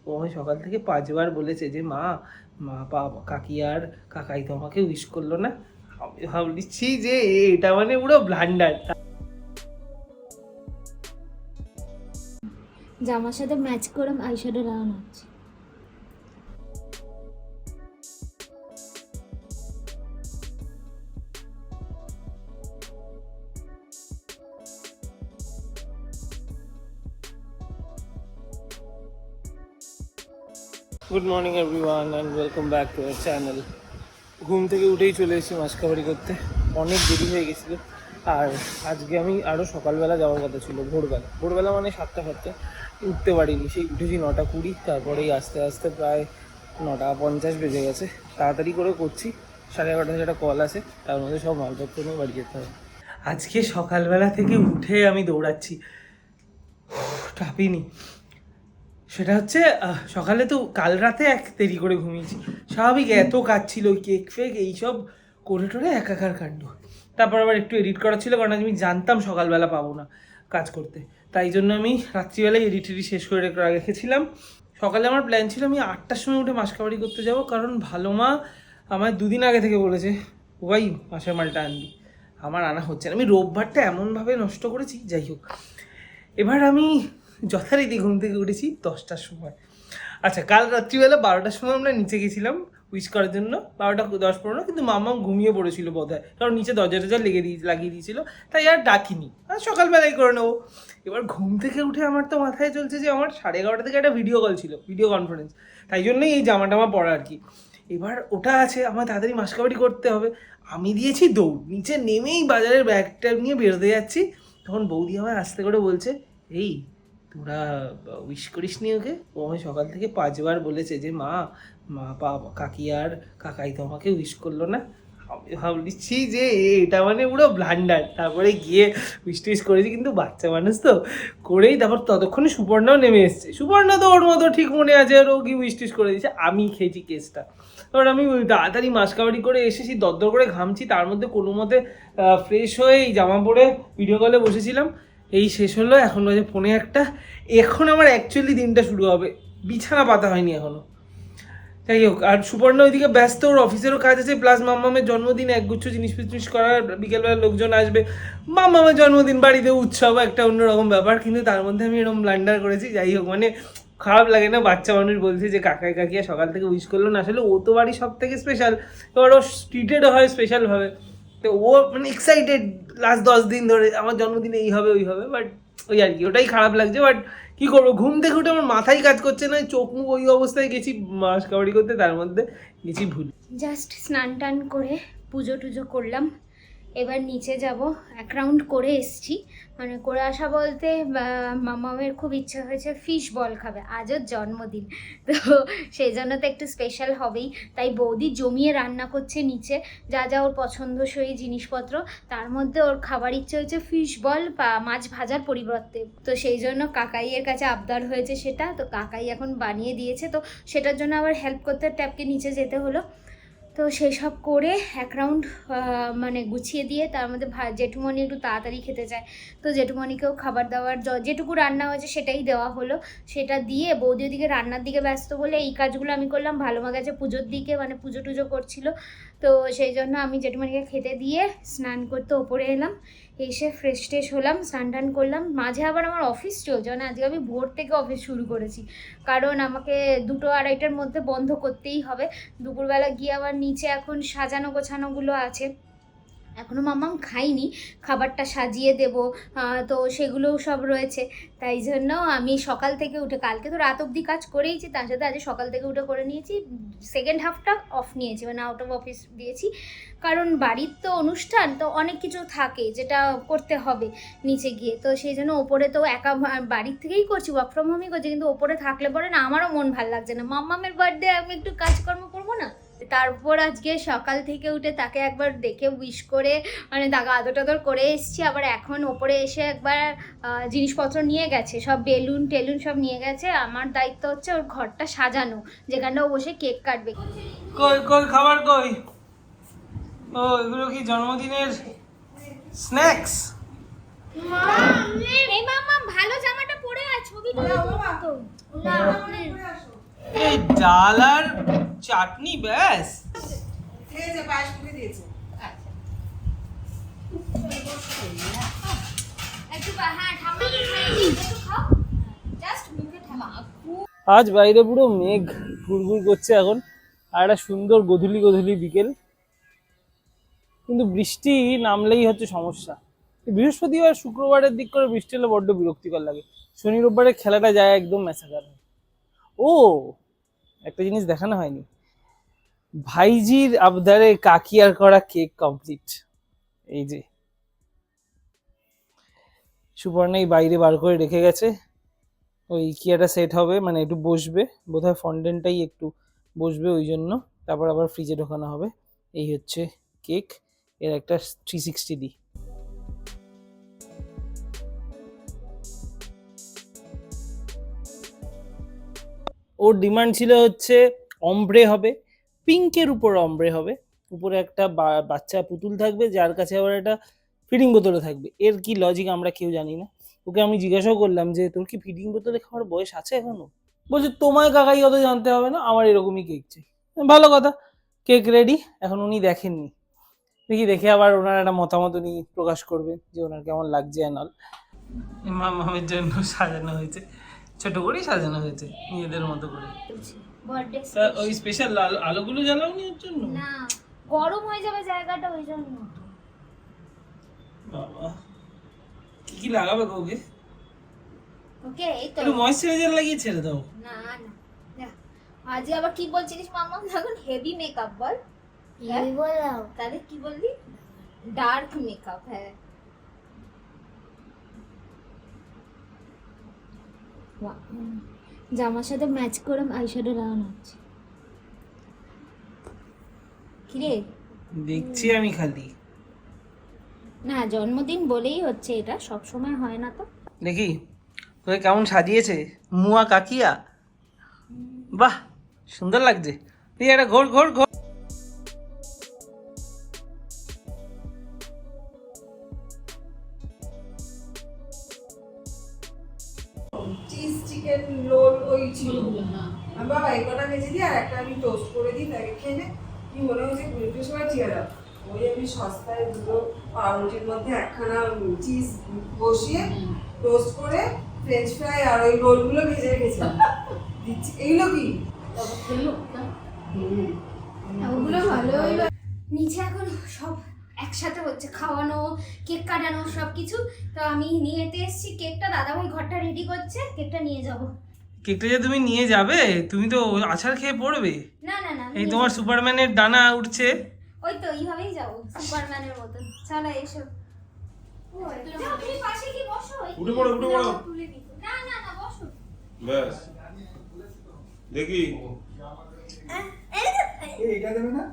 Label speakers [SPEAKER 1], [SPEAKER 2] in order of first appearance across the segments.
[SPEAKER 1] ও আমি সকাল থেকে 5বার বলেছে যে মা মা কাকি আর কাকাই তো আমাকে উইশ করলো না। আমি ভাবছি যে এটা মানে পুরো ব্লান্ডার।
[SPEAKER 2] জামার সাথে ম্যাচ করে আইশ্যাডো লাগানো হচ্ছে।
[SPEAKER 1] Good morning everyone and welcome back to our channel. ঘুম থেকে উঠেই চলে এসেছি মাসকাবাড়ি করতে, অনেক দেরি হয়ে গেছিলো। আর আজকে আমি আরও সকালবেলা যাওয়ার কথা ছিল, ভোরবেলা মানে 7টা উঠতে পারিনি। সেই উঠেছি 9:20, তারপরেই আস্তে আস্তে প্রায় 9:50 বেজে গেছে। তাড়াতাড়ি করে করছি, 11:30 একটা কল আছে, তার মধ্যে সব মালপত্র নিয়ে বাড়ি যেতে হবে। আজকে সকালবেলা থেকে উঠে আমি দৌড়াচ্ছি, টাপিনি। সেটা হচ্ছে সকালে তো কাল রাতে দেরি করে ঘুমিয়েছি, স্বাভাবিক। এত কাজ ছিল, ওই কেক ফেক এইসব করে টোরে একাকার কাণ্ড। তারপর আবার একটু এডিট করা ছিল, কারণ আমি জানতাম সকালবেলা পাবো না কাজ করতে, তাই জন্য আমি রাত্রিবেলায় এডিট শেষ করে রেখেছিলাম। সকালে আমার প্ল্যান ছিল আমি 8টার সময় উঠে মাসকাবাড়ি করতে যাব, কারণ ভালো মা আমার 2 দিন আগে থেকে বলেছে ভাই মাসের মালটা আনবি। আমার আনা হচ্ছে না, আমি রোববারটা এমনভাবে নষ্ট করেছি। যাই হোক, এবার আমি যথারীতি ঘুম থেকে উঠেছি 10টার সময়। আচ্ছা, কাল রাত্রিবেলা 12টার সময় আমরা নিচে গেছিলাম উইশ করার জন্য, 12:10-15, কিন্তু মাম্মাম ঘুমিয়ে পড়েছিল বোধহয়, কারণ নিচে দরজা লাগিয়ে দিয়েছিল, তাই আর ডাকিনি, আর সকালবেলায় করে নেবো। এবার ঘুম থেকে উঠে আমার তো মাথায় চলছে যে আমার 11:30 থেকে একটা ভিডিও কল ছিল, ভিডিও কনফারেন্স, তাই জন্যই এই জামা পরা আর কি। এবার ওটা আছে, আমার তাড়াতাড়ি মাসকাবাড়ি করতে হবে। আমি দিয়েছি দৌড়, নিচে নেমেই বাজারের ব্যাগটা নিয়ে বেরোতে যাচ্ছি, তখন বৌদি আমার আস্তে করে বলছে, এই তোরা উইশ করিস নি ওকে? ও আমি সকাল থেকে 5বার বলেছে যে মা মা কাকি আর কাকাই তো আমাকে উইশ করলো না। আমি ভাবছি যে এটা মানে পুরো ব্লান্ডার। তারপরে গিয়ে উইশ টুইশ করেছি, কিন্তু বাচ্চা মানুষ তো করেই, তারপর ততক্ষণে সুপর্ণাও নেমে এসছে। সুপর্ণা তো ওর মতো ঠিক মনে আছে, আর ও গিয়ে উইশ টুইশ করে দিয়েছে, আমি খেয়েছি কেসটা। এবার আমি তাড়াতাড়ি মাসকাবাড়ি করে এসেছি, দরদর করে ঘামছি, তার মধ্যে কোনো মতে ফ্রেশ হয়ে এই জামা পরে ভিডিও কলে বসেছিলাম। এই শেষ হলো, এখন বাজে 1:45। এখন আমার অ্যাকচুয়ালি দিনটা শুরু হবে, বিছানা পাতা হয়নি এখনো। যাই হোক, আর সুপর্ণা ওইদিকে ব্যস্ত, ওর অফিসেরও কাজ আছে, প্লাস মাম্মামের জন্মদিন, একগুচ্ছ জিনিস করার, বিকেলবেলা লোকজন আসবে, মাম্মামের জন্মদিন, বাড়িতে উৎসব, একটা অন্যরকম ব্যাপার। কিন্তু তার মধ্যে আমি এরকম ব্লান্ডার করেছি। যাই হোক, মানে খারাপ লাগে না? বাচ্চা মানুষ বলছে যে কাকাই কাকিয়া সকাল থেকে উইশ করলো না, আসলে ও তো বাড়ির সব থেকে স্পেশাল, এবার ও ট্রিটেডও হয় স্পেশালভাবে। তো ও মানে এক্সাইটেড লাস্ট 10 দিন ধরে আমার জন্মদিনে এই হবে ওই হবে, বাট ওই আর কি, ওটাই খারাপ লাগছে। বাট কী করবো, ঘুম থেকে উঠে আমার মাথায় কাজ করছে না, চোখ মুখ ওই অবস্থায় গেছি মাসকাবাড়ি করতে, তার মধ্যে গেছি ভুল।
[SPEAKER 2] জাস্ট স্নান টান করে পুজো টুজো করলাম, এবার নিচে যাব। 1 রাউন্ড করে এসছি, মানে করে আসা বলতে মামামের খুব ইচ্ছা হয়েছে ফিশ বল খাবে, আজ ওর জন্মদিন, তো সেই জন্য তো একটু স্পেশাল হবেই। তাই বৌদি জমিয়ে রান্না করছে নিচে, যা যা ওর পছন্দসই জিনিসপত্র, তার মধ্যে ওর খাবার ইচ্ছে হয়েছে ফিশ বল বা মাছ ভাজার পরিবর্তে। তো সেই জন্য কাকাইয়ের কাছে আবদার হয়েছে সেটা, তো কাকাই এখন বানিয়ে দিয়েছে, তো সেটার জন্য আবার হেল্প করতে ট্যাপকে নিচে যেতে হলো। তো সেই সব করে 1 রাউন্ড মানে গুছিয়ে দিয়ে, তার মধ্যে জেঠুমণি একটু তাড়াতাড়ি খেতে চায়, তো জেঠুমণিকেও খাবার দাবার যেটুকু রান্না হয়েছে সেটাই দেওয়া হলো। সেটা দিয়ে বৌদি ওদিকে রান্নার দিকে ব্যস্ত বলে এই কাজগুলো আমি করলাম। ভালো মা গেছে পুজোর দিকে, মানে পুজো টুজো করছিল, তো সেই জন্য আমি জেঠুমণিকে খেতে দিয়ে স্নান করতে ওপরে এলাম। এসে ফ্রেশ ট্রেশ হলাম, স্নান টান করলাম। মাঝে আবার আমার অফিস চলছে, মানে আজকে আমি ভোর থেকে অফিস শুরু করেছি, কারণ আমাকে 2-2:30টার মধ্যে বন্ধ করতেই হবে। দুপুরবেলা গিয়ে আবার নিচে এখন সাজানো গোছানোগুলো আছে, এখনও মাম্মাম খাইনি, খাবারটা সাজিয়ে দেব, তো সেগুলোও সব রয়েছে। তাই জন্য আমি সকাল থেকে উঠে, কালকে তো রাত অবধি কাজ করেইছি, তার সাথে আজ সকাল থেকে উঠে করে নিয়েছি। সেকেন্ড হাফটা অফ নিয়েছি, মানে আউট অফ অফিস দিয়েছি, কারণ বাড়ির তো অনুষ্ঠান, তো অনেক কিছু থাকে যেটা করতে হবে নিচে গিয়ে। তো সেই জন্য ওপরে তো একা বাড়ির থেকেই করছি, ওয়ার্ক ফ্রম হোমই করছি, কিন্তু ওপরে থাকলে পরে না আমারও মন ভালো লাগছে না। মাম্মামের বার্থডে আমি একটু কাজকর্ম করবো না? তারপর আজকে সকাল থেকে উঠে তাকে একবার দেখে উইশ করে, মানে তাকে আদর টাদর করে এসেছি। আবার এখন ওপরে এসে একবার জিনিসপত্র নিয়ে গেছে, সব বেলুন টেলুন সব নিয়ে গেছে। আমার দায়িত্ব হচ্ছে ওর ঘরটা সাজানো, যেখানটা ও বসে কেক কাটবে।
[SPEAKER 1] কই কই খাবার কই? ও এগুলো কি জন্মদিনের স্ন্যাক্স?
[SPEAKER 2] এই মাম্মা ভালো জামাটা পরে আছ, ছবি তুলে তো।
[SPEAKER 1] ওই ডাল আর চাটনি ব্যাস।
[SPEAKER 3] খেয়েছে, পায়েস করে দিয়েছে।
[SPEAKER 1] আজ বাইরে পুরো মেঘ ঘুরঘুর করছে এখন, আর একটা সুন্দর গধূলি গধূলি বিকেল, কিন্তু বৃষ্টি নামলেই হচ্ছে সমস্যা। বৃহস্পতিবার শুক্রবারের দিক করে বৃষ্টি হলে বড্ড বিরক্তিকর লাগে, শনি রোববারে খেলাটা যায় একদম ম্যাসাকার। ও একটা জিনিস দেখানো হয়নি, ভাইজির আবদারে কাকিয়ার করা কেক কমপ্লিট। এই যে সুপর্ণাই বাইরে বার করে রেখে গেছে, ওই কি একটা সেট হবে, মানে একটু বসবে বোধহয়, ফন্ডেন্টটাই একটু বসবে ওই জন্য, তারপর আবার ফ্রিজে ঢোকানো হবে। এই হচ্ছে কেক, এর একটা 360 দিই। ওর ডিমান্ড ছিল হচ্ছে অমব্রে হবে, পিঙ্কের উপর অমব্রে হবে, উপরে একটা বাচ্চা পুতুল থাকবে, যার কাছে আবার একটা ফিডিং বোতলে থাকবে। এর কি লজিক আমরা কেউ জানি না। ওকে আমি জিজ্ঞাসাও করলাম যে তোর কি ফিডিং বোতলে খাওয়ার বয়স আছে এখনো? বলছে তোমায় কাকাই অত জানতে হবে না, আমার এরকমই কেক চাই। ভালো কথা, কেক রেডি, এখন উনি দেখেননি, দেখি দেখে আবার ওনার একটা মতামত উনি প্রকাশ করবেন যে ওনার কেমন লাগছে অ্যানল। মামের জন্য সাজানো হয়েছে, ছোট করেই সাজানো হয়েছে নিজেদের মতো করে। ওই স্পেশাল আলোগুলো জ্বালাওনি ওর জন্য?
[SPEAKER 2] না, গরম হয়ে যাবে জায়গাটা ওই জন্য।
[SPEAKER 1] বাবা কি কি লাগাবে ওকে?
[SPEAKER 2] ওকে এই তো
[SPEAKER 1] একটু ময়েশ্চারাইজার লাগিয়ে ছেড়ে দাও।
[SPEAKER 2] না না, আজ আবার কি বলছিস মাম্মা? এখন হেভি মেকআপ বল। হেভি বললাম, তাহলে কি বললি? Dark makeup. হ্যাঁ, জামার সাথে ম্যাচ করে আইশ্যাডো লাগানো হচ্ছে। কিরে
[SPEAKER 1] দেখছি আমি খালি।
[SPEAKER 2] না, জন্মদিন বলেই হচ্ছে, এটা সব সময় হয় না তো।
[SPEAKER 1] দেখি তোকে কেমন সাজিয়েছে মুয়া কাকিয়া। বাহ সুন্দর লাগছে। তুই একটা ঘোর ঘোর ঘোর।
[SPEAKER 3] চিজ চিকেন রোল ওই ছিল। আমি বাবা এই কটা ভেজে দিই আর একটা আমি টোস্ট করে দিই, তাকে খেয়ে নে। কি মনে হচ্ছে একটু সময় চেয়ে দাও। ওই আমি সস্তায় দুটো পাউরুটির মধ্যে একখানা চিজ বসিয়ে টোস্ট করে ফ্রেঞ্চ ফ্রাই আর ওই রোলগুলো ভেজে রেখেছিলাম দিচ্ছি। এইগুলো কি ওগুলো ভালো।
[SPEAKER 2] নিচে এখন সব একসাথে হচ্ছে, খাওয়ানো, কেক কাটানো সব কিছু। তো আমি নিয়েতে এসেছি কেকটা, দাদাভাই ঘরটা রেডি করছে, কেকটা নিয়ে যাব।
[SPEAKER 1] কেকটা যে তুমি নিয়ে যাবে, তুমি তো আছাড় খেয়ে পড়বে।
[SPEAKER 2] না না না,
[SPEAKER 1] এই তোমার সুপারম্যানের ডানা উঠছে।
[SPEAKER 2] ওই তো এইভাবেই যাবো সুপারম্যানের মতন। চলো এসো, তুমি পাশে কি বসো।
[SPEAKER 4] উঠে পড়ো, উঠে পড়ো।
[SPEAKER 2] না না না, বসো।
[SPEAKER 4] ব্যাস দেখি
[SPEAKER 3] এইটা দেবে না?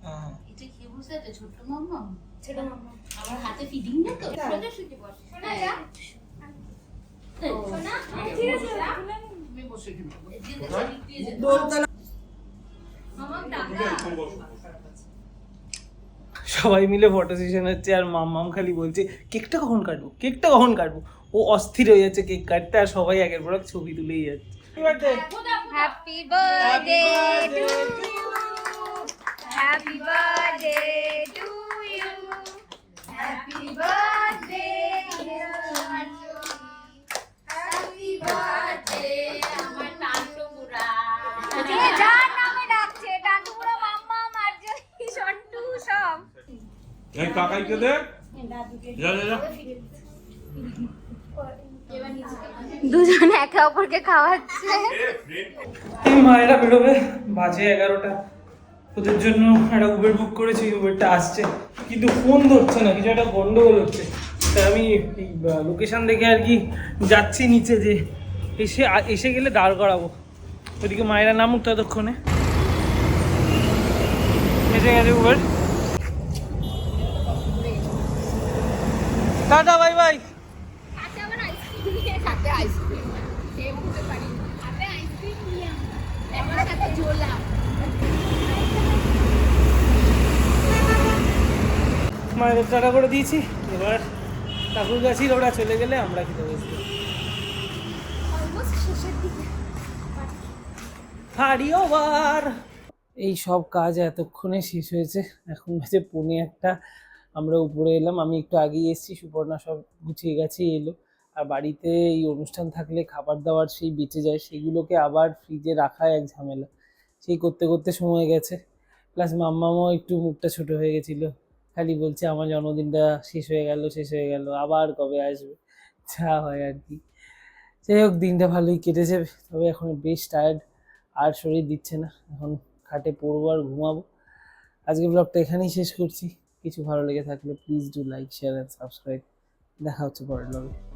[SPEAKER 1] হ্যাঁ
[SPEAKER 5] এটা কি বুঝতে তো ছোট মাম্মা
[SPEAKER 2] ছোট মাম্মা
[SPEAKER 5] আমার হাতে ফিডিং না তো
[SPEAKER 2] সোজা শুতে বস। শোনা যা শোনা, ঠিক আছে
[SPEAKER 5] তুমি বসে কিনা
[SPEAKER 3] দোলতলা
[SPEAKER 2] মামা টাকা।
[SPEAKER 1] সবাই মিলে ফটো সেশন হচ্ছে, আর মাম্মাম খালি বলছে কেকটা কখন কাটবো, কেকটা কখন কাটবো। ও অস্থির হয়ে যাচ্ছে কেক কাটতে, আর সবাই একের পর এক ছবি তুলেই যাচ্ছে।
[SPEAKER 2] Happy birthday to you, happy birthday to you, happy birthday happy birthday আমার টান্টুরা। যে যার নামে ডাকছে, টান্টুরা, মাম্মা, মার্জরি, সন্টু সব।
[SPEAKER 4] এই কাকাইকে দে যা যা যা।
[SPEAKER 2] দুজনে একে অপরকে খাওয়াচ্ছে।
[SPEAKER 1] এই মায়েরা বেরোবে, বাজে 11টা। ওদের জন্য একটা উবের বুক করেছি, উবেরটা আসছে কিন্তু ফোন ধরছে না, কিছু একটা গন্ডগোল হচ্ছে। তাই আমি এই লোকেশন দেখে আর কি যাচ্ছি নিচে, যে এসে গেলে দাঁড় করাবো। ওইদিকে মায়েরা নামুক ততক্ষণে। এসে গেছে উবের। Tata, bye bye. মায়ের টাটা করে দিয়েছি, এবার ঠাকুর গাছির ওরা চলে গেলে আমরা খেতে বসবো।
[SPEAKER 2] অলমোস্ট শেষের দিকে।
[SPEAKER 1] হারি ওভার। এই সব কাজ এতক্ষণে শেষ হয়েছে, এখন বাজে 1:45। আমরা উপরে এলাম, আমি একটু আগেই এসেছি, সুপর্ণা সব গুছিয়ে গেছে এলো। আর বাড়িতে এই অনুষ্ঠান থাকলে খাবার দাবার সেই বেঁচে যায়, সেগুলোকে আবার ফ্রিজে রাখা এক ঝামেলা, সেই করতে করতে সময় গেছে। প্লাস মাম্মামও একটু মুখটা ছোট হয়ে গেছিলো, খালি বলছে আমার জন্মদিনটা শেষ হয়ে গেল, শেষ হয়ে গেল, আবার কবে আসবে, যা হয় আর কি। যাই হোক, দিনটা ভালোই কেটেছে, তবে এখন বেশ টায়ার্ড, আর শরীর দিচ্ছে না, এখন খাটে পড়বো আর ঘুমাবো। আজকে ব্লগটা এখানেই শেষ করছি। কিছু ভালো লেগে থাকলে please do like, share and subscribe. দেখা হচ্ছে পরের ব্লগে।